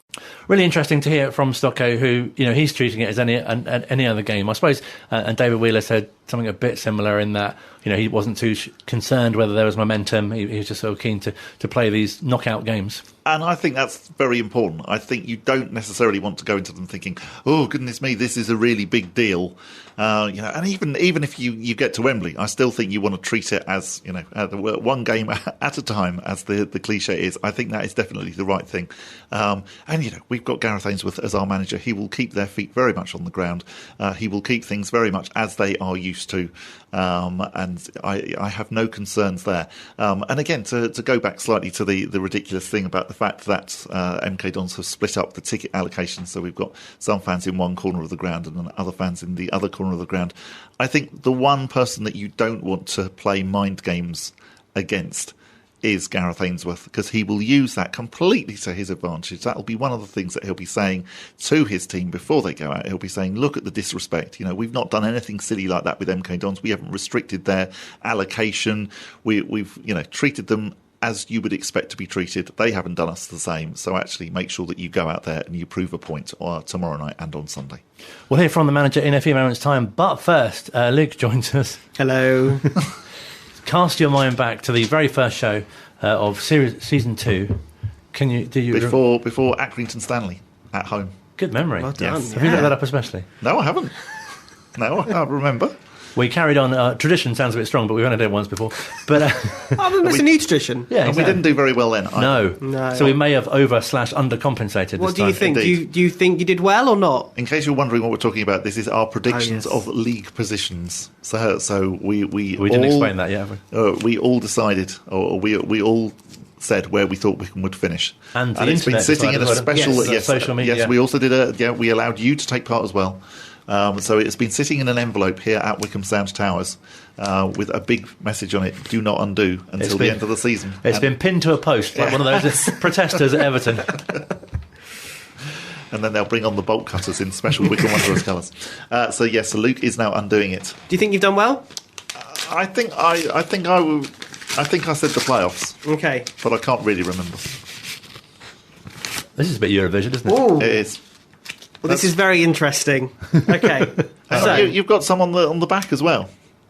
Really interesting to hear from Stocko, who, he's treating it as any other game, I suppose. And David Wheeler said something a bit similar in that, he wasn't too concerned whether there was momentum. He was just so keen to play these knockout games. And I think that's very important. I think you don't necessarily want to go into them thinking, oh, goodness me, this is a really big deal. And even if you get to Wembley, I still think you want to treat it as, one game at a time, as the cliche is. I think that is definitely the right thing. And we've got Gareth Ainsworth as our manager. He will keep their feet very much on the ground. He will keep things very much as they are used to. And I have no concerns there. And again, to go back slightly to the ridiculous thing about the fact that MK Dons have split up the ticket allocation, so we've got some fans in one corner of the ground and then other fans in the other corner of the ground. I think the one person that you don't want to play mind games against is Gareth Ainsworth, because he will use that completely to his advantage. That'll be one of the things that he'll be saying to his team before they go out. He'll be saying, look at the disrespect. We've not done anything silly like that with MK Dons. We haven't restricted their allocation. We've treated them as you would expect to be treated. They haven't done us the same. So actually make sure that you go out there and you prove a point tomorrow night and on Sunday. We'll hear from the manager in a few moments' time. But first, Luke joins us. Hello. Cast your mind back to the very first show of season 2. Before Accrington Stanley at home? Good memory. Well done. Yes. Have you looked that up especially? No, I haven't. No, I remember. We carried on. Tradition sounds a bit strong, but we've only done it once before. But it's a new tradition. Yeah, exactly. We didn't do very well then. No. So we may have over/undercompensated. What do you think? Do you think you did well or not? In case you're wondering what we're talking about, this is our predictions of league positions. So we didn't explain that yet, have we? We all decided, or we all said where we thought Wycombe would finish, and it's been sitting in a special social media. Yes, we also did we allowed you to take part as well. So it's been sitting in an envelope here at Wycombe Sound Towers with a big message on it: "Do not undo until the end of the season." It's been pinned to a post like one of those protesters at Everton. And then they'll bring on the bolt cutters in special Wycombe Wanderers colours. So yes, Luke is now undoing it. Do you think you've done well? I think I said the playoffs. Okay, but I can't really remember. This is a bit Eurovision, isn't it? Ooh. It is. Well, this is very interesting. Okay, so you've got some on the back as well.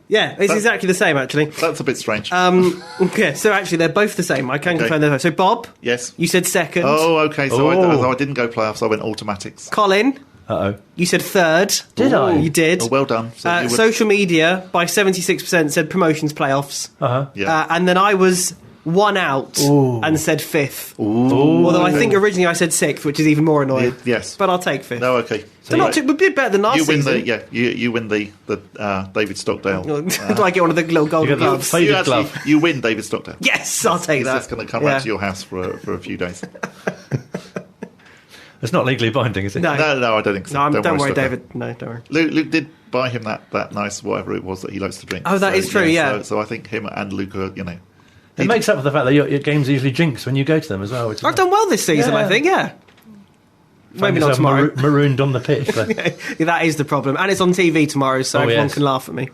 Yeah, it's exactly the same, actually. That's a bit strange. Okay, so actually they're both the same. I can confirm they're. So Bob, yes, you said second. Oh, okay. So I didn't go playoffs. I went automatics. Colin, you said third. Did I? You did. Oh, well done. So social media by 76% said promotions playoffs. Yeah. And then I was one out and said fifth. Although I think originally I said sixth, which is even more annoying. Yes, but I'll take fifth. No, okay. So not would be better than last season. You win the David Stockdale. Do I get one of the little golden gloves? You win David Stockdale. Yes, I'll take that. He's just going to come round to your house for a few days. It's not legally binding, is it? No, I don't think so. No, don't worry, David. No, don't worry. Luke did buy him that nice whatever it was that he likes to drink. Oh, that is true. Yeah. So I think him and Luke are, It makes up for the fact that your games are usually jinxed when you go to them as well. I've done well this season, I think. Yeah. Maybe not tomorrow. Marooned on the pitch. Yeah, that is the problem, and it's on TV tomorrow, so everyone can laugh at me.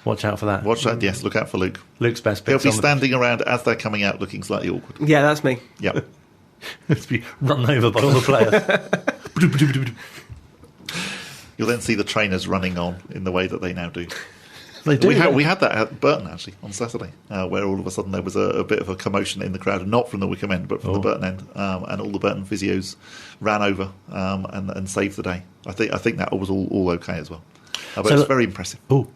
Watch out for that. Yes, look out for Luke. Luke's best He'll bits. be standing around as they're coming out, looking slightly awkward. Yeah, that's me. Yep. Let's be run over by all the players. You'll then see the trainers running on in the way that they now do. They do. We had that at Burton actually on Saturday, where all of a sudden there was a bit of a commotion in the crowd, not from the Wycombe end, but from the Burton end, and all the Burton physios ran over and saved the day. I think that was all okay as well. But it's very impressive. Oh,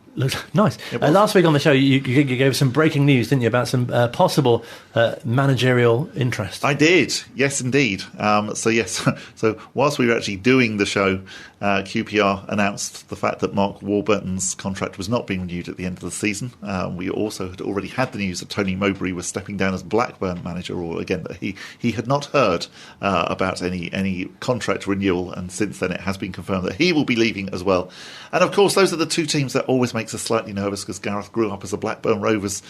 nice. Last week on the show, you gave some breaking news, didn't you, about some possible managerial interest? I did, yes, indeed. So whilst we were actually doing the show, QPR announced the fact that Mark Warburton's contract was not being renewed at the end of the season. We also had already had the news that Tony Mowbray was stepping down as Blackburn manager, or again that he had not heard about any contract renewal, and since then it has been confirmed that he will be leaving as well. And of course, those are the two teams that always makes us slightly nervous, because Gareth grew up as a Blackburn Rovers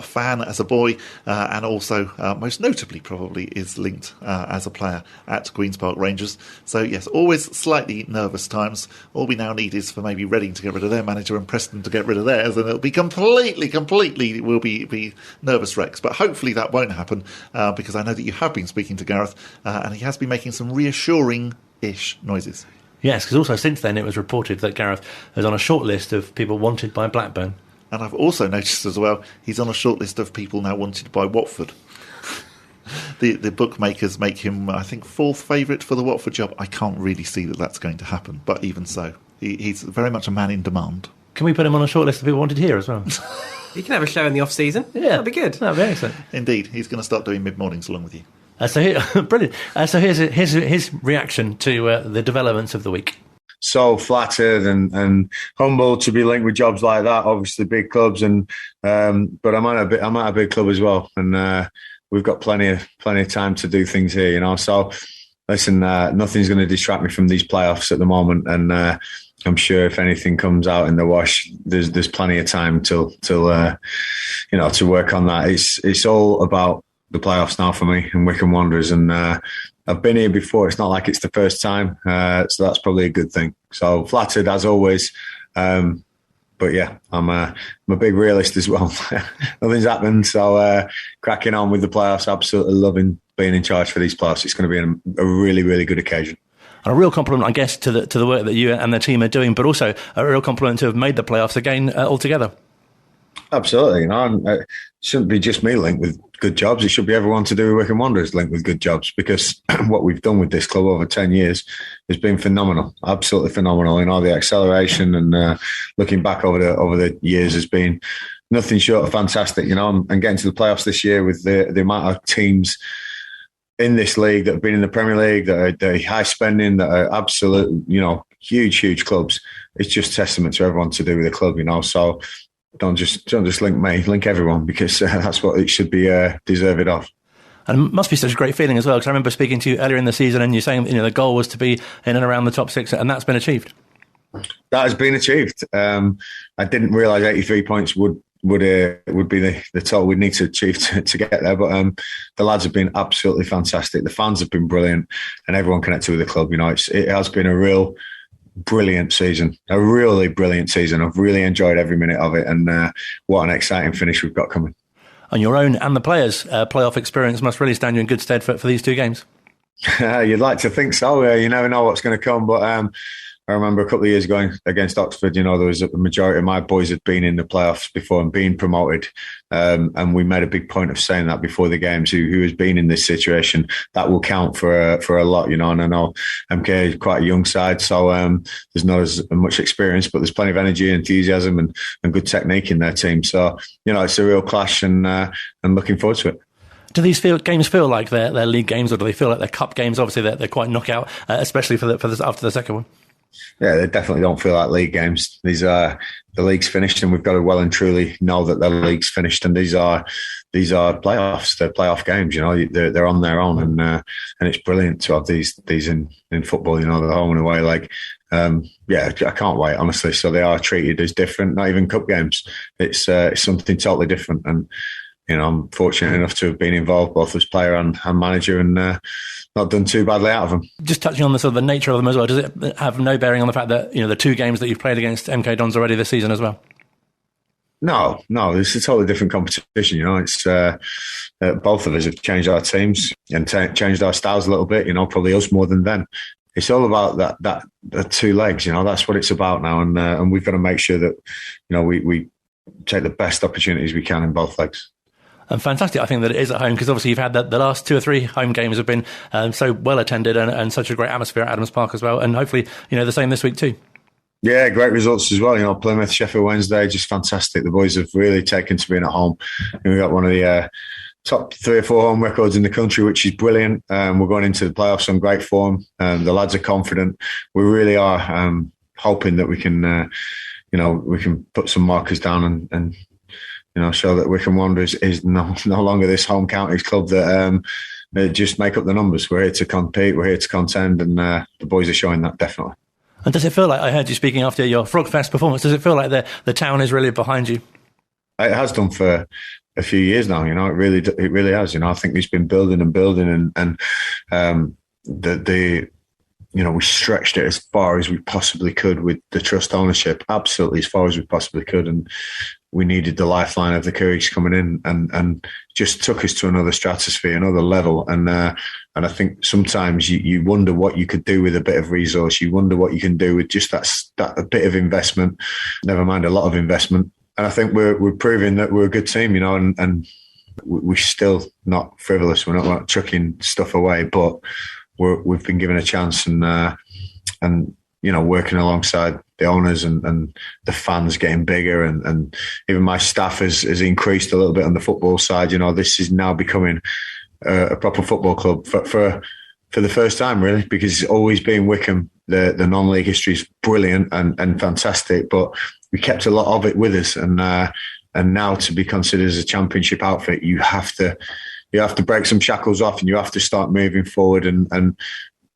fan as a boy, and also most notably probably is linked as a player at Queen's Park Rangers. So yes, always slightly nervous times. All we now need is for maybe Reading to get rid of their manager and Preston to get rid of theirs, and it'll be completely will be nervous wrecks. But hopefully that won't happen, because I know that you have been speaking to Gareth, and he has been making some reassuring-ish noises. Yes, because also since then it was reported that Gareth is on a short list of people wanted by Blackburn. And I've also noticed as well, he's on a short list of people now wanted by Watford. The bookmakers make him, I think, fourth favourite for the Watford job. I can't really see that that's going to happen, but even so, he's very much a man in demand. Can we put him on a short list of people wanted here as well? You can have a show in the off-season. Yeah. That'd be good. That'd be excellent. Indeed, he's going to start doing mid-mornings along with you. Brilliant. So here's his reaction to the developments of the week. So flattered and humbled to be linked with jobs like that. Obviously, big clubs, and but I'm at a big club as well, and we've got plenty of time to do things here. So listen, nothing's going to distract me from these playoffs at the moment, and I'm sure if anything comes out in the wash, there's plenty of time till to work on that. It's all about the playoffs now for me and Wycombe Wanderers, and I've been here before. It's not like it's the first time, so that's probably a good thing. So flattered as always, but yeah, I'm a big realist as well. Nothing's happened, so cracking on with the playoffs. Absolutely loving being in charge for these playoffs. It's going to be a really, really good occasion. And a real compliment, I guess, to the work that you and the team are doing, but also a real compliment to have made the playoffs again altogether. Absolutely, it shouldn't be just me linked with good jobs. It should be everyone to do with Wycombe Wanderers linked with good jobs, because what we've done with this club over 10 years has been phenomenal, absolutely phenomenal. The acceleration and looking back over the years has been nothing short of fantastic. And getting to the playoffs this year with the amount of teams in this league that have been in the Premier League that are high spending, that are absolute, huge clubs. It's just testament to everyone to do with the club. So. Don't just link me, link everyone, because that's what it should be deserved of. And it must be such a great feeling as well, because I remember speaking to you earlier in the season and you saying the goal was to be in and around the top six, and that's been achieved. That has been achieved. I didn't realise 83 points would be the total we'd need to achieve to get there, but the lads have been absolutely fantastic. The fans have been brilliant, and everyone connected with the club. It has been a real brilliant season, a really brilliant season. I've really enjoyed every minute of it, and what an exciting finish we've got coming. And your own and the players' playoff experience must really stand you in good stead for these two games. You'd like to think so. You never know what's going to come, but I remember a couple of years ago against Oxford, there was a majority of my boys had been in the playoffs before and been promoted. And we made a big point of saying that before the games, who has been in this situation, that will count for a lot, And I know MK is quite a young side, so there's not as much experience, but there's plenty of energy, enthusiasm and good technique in their team. So, it's a real clash and looking forward to it. Do these games feel like they're league games, or do they feel like they're cup games? Obviously, they're quite knockout, especially after the second one. Yeah, they definitely don't feel like league games. These are the league's finished, and we've got to well and truly know that the league's finished. And these are playoffs. They're playoff games. They're on their own, and it's brilliant to have these in football. The home and away. I can't wait, honestly. So they are treated as different. Not even cup games. It's something totally different. And I'm fortunate enough to have been involved both as player and manager, and not done too badly out of them. Just touching on the sort of the nature of them as well, does it have no bearing on the fact that the 2 games that you've played against MK Dons already this season as well? No, it's a totally different competition. It's both of us have changed our teams and changed our styles a little bit. Probably us more than them. It's all about that 2 legs. That's what it's about now, and we've got to make sure that we take the best opportunities we can in both legs. And fantastic, I think, that it is at home, because obviously you've had the last 2 or 3 home games have been so well attended and such a great atmosphere at Adams Park as well. And hopefully, the same this week too. Yeah, great results as well. Plymouth, Sheffield Wednesday, just fantastic. The boys have really taken to being at home. We've got one of the top 3 or 4 home records in the country, which is brilliant. We're going into the playoffs on great form. The lads are confident. We really are hoping that we can, we can put some markers down and show that Wycombe Wanderers is no longer this home counties club that just make up the numbers. We're here to compete, we're here to contend, and the boys are showing that, definitely. And does it feel like, I heard you speaking after your Frogfest performance, does it feel like the town is really behind you? It has done for a few years now, it really has. I think it's been building and we stretched it as far as we possibly could with the trust ownership, absolutely as far as we possibly could. And we needed the lifeline of the Courage coming in and just took us to another stratosphere, another level. And I think sometimes you wonder what you could do with a bit of resource. You wonder what you can do with just that a bit of investment, never mind a lot of investment. And I think we're proving that we're a good team, and we're still not frivolous. We're not chucking stuff away, but we've been given a chance and working alongside the owners and the fans getting bigger and even my staff has increased a little bit on the football side. This is now becoming a proper football club for the first time, really, because it's always been Wycombe. The non-league history is brilliant and fantastic, but we kept a lot of it with us. And now to be considered as a championship outfit, you have to break some shackles off and you have to start moving forward and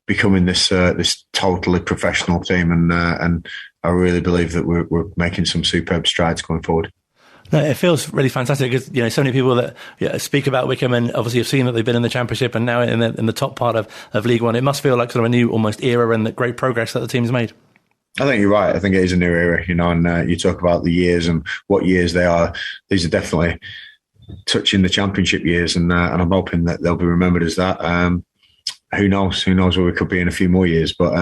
becoming this totally professional team. And I really believe that we're making some superb strides going forward. No, it feels really fantastic because so many people that speak about Wycombe and obviously have seen that they've been in the Championship and now in the top part of League One. It must feel like sort of a new almost era and the great progress that the team's made. I think you're right. I think it is a new era, and you talk about the years and what years they are. These are definitely touching the Championship years, and I'm hoping that they'll be remembered as that. Who knows? Who knows where we could be in a few more years? But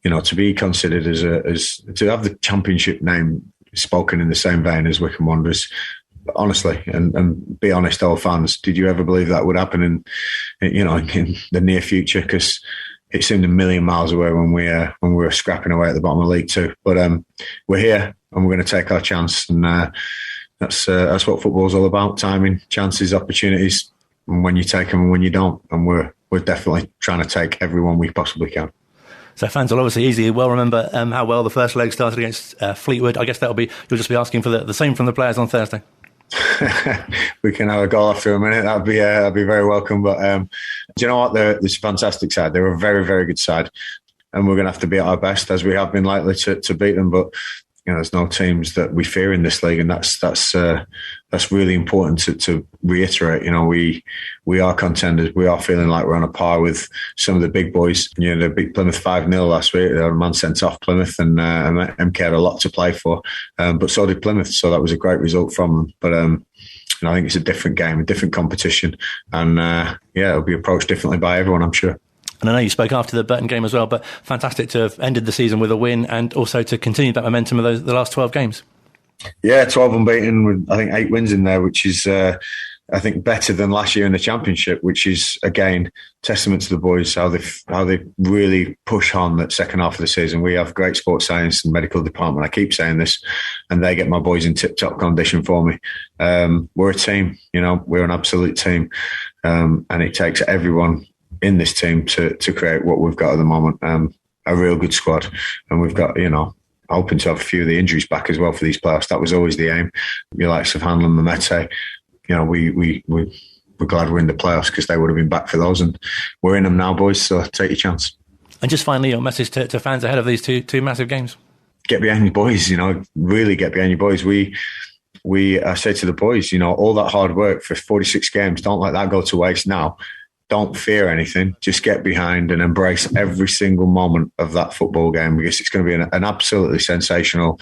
to be considered as to have the Championship name spoken in the same vein as Wycombe Wanderers, honestly, and be honest, all fans, did you ever believe that would happen in the near future? Because it seemed a million miles away when we were scrapping away at the bottom of League Two. But we're here and we're going to take our chance, and that's what football's all about: timing, chances, opportunities, and when you take them and when you don't. And we're definitely trying to take everyone we possibly can. So fans will obviously easily well remember how well the first leg started against Fleetwood. I guess you'll just be asking for the same from the players on Thursday. We can have a goal after a minute. That'd be very welcome. But do you know what? This is a fantastic side. They're a very, very good side, and we're going to have to be at our best, as we have been likely to beat them. But there's no teams that we fear in this league, and that's really important to reiterate. We are contenders. We are feeling like we're on a par with some of the big boys. They beat Plymouth 5-0 last week. They had a man sent off Plymouth, and MK had a lot to play for, but so did Plymouth. So that was a great result from them. But I think it's a different game, a different competition, and it'll be approached differently by everyone, I'm sure. And I know you spoke after the Burton game as well, but fantastic to have ended the season with a win and also to continue that momentum of the last 12 games. Yeah, 12 unbeaten with, I think, 8 wins in there, which is, I think, better than last year in the Championship, which is, again, testament to the boys, how they really push on that second half of the season. We have great sports science and medical department. I keep saying this, and they get my boys in tip-top condition for me. We're a team, we're an absolute team, and it takes everyone in this team to create what we've got at the moment. A real good squad, and we've got, hoping to have a few of the injuries back as well for these playoffs. That was always the aim. Your likes of Hanlon, Mamete, we're glad we're in the playoffs because they would have been back for those, and we're in them now, boys, so take your chance. And just finally, your message to fans ahead of these two massive games. Get behind your boys, really get behind your boys. I say to the boys, all that hard work for 46 games, don't let that go to waste now. Don't fear anything. Just get behind and embrace every single moment of that football game, because it's going to be an absolutely sensational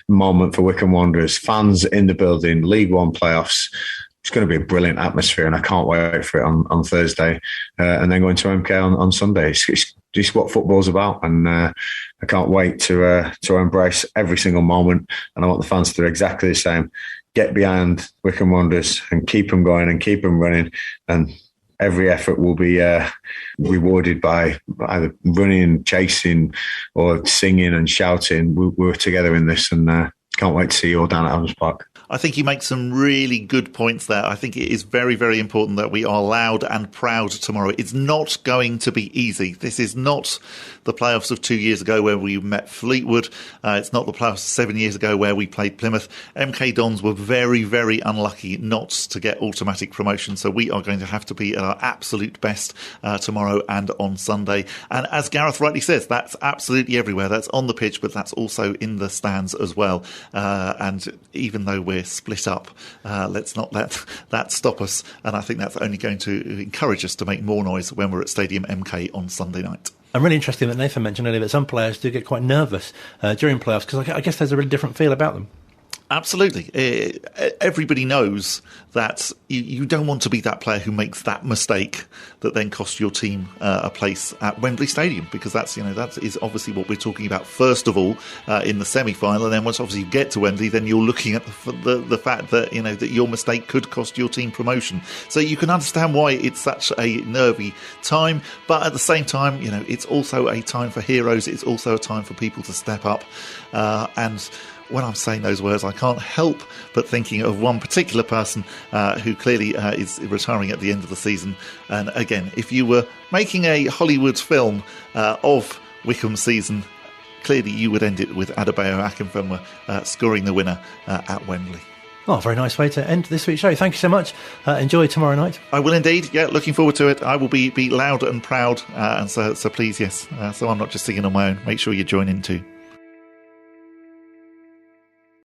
moment for Wycombe Wanderers. Fans in the building, League One playoffs. It's going to be a brilliant atmosphere, and I can't wait for it on Thursday, and then going to MK on Sunday. It's just what football's about, and I can't wait to embrace every single moment, and I want the fans to do exactly the same. Get behind Wycombe Wanderers and keep them going and keep them running, and every effort will be rewarded by either running, chasing, or singing and shouting. We're together in this, and can't wait to see you all down at Adams Park. I think you make some really good points there. I think it is very, very important that we are loud and proud tomorrow. It's not going to be easy. This is not the playoffs of 2 years ago where we met Fleetwood. It's not the playoffs 7 years ago where we played Plymouth. MK Dons were very, very unlucky not to get automatic promotion. So we are going to have to be at our absolute best tomorrow and on Sunday. And as Gareth rightly says, that's absolutely everywhere. That's on the pitch, but that's also in the stands as well. And even though we're split up, let's not let that stop us, and I think that's only going to encourage us to make more noise when we're at Stadium MK on Sunday night. I'm really interested that Nathan mentioned earlier that some players do get quite nervous during playoffs, because I guess there's a really different feel about them. Absolutely. Everybody knows that you don't want to be that player who makes that mistake that then costs your team a place at Wembley Stadium, because that is obviously what we're talking about first of all in the semi-final, and then once obviously you get to Wembley, then you're looking at the fact that that your mistake could cost your team promotion. So you can understand why it's such a nervy time, but at the same time, it's also a time for heroes. It's also a time for people to step up, and when I'm saying those words, I can't help but thinking of one particular person who clearly is retiring at the end of the season. And again, if you were making a Hollywood film of Wycombe's season, clearly you would end it with Adebayo Akinfenwa scoring the winner at Wembley. Oh, very nice way to end this week's show. Thank you so much. Enjoy tomorrow night. I will indeed. Yeah, looking forward to it. I will be loud and proud. And so please, yes. So I'm not just singing on my own. Make sure you join in too.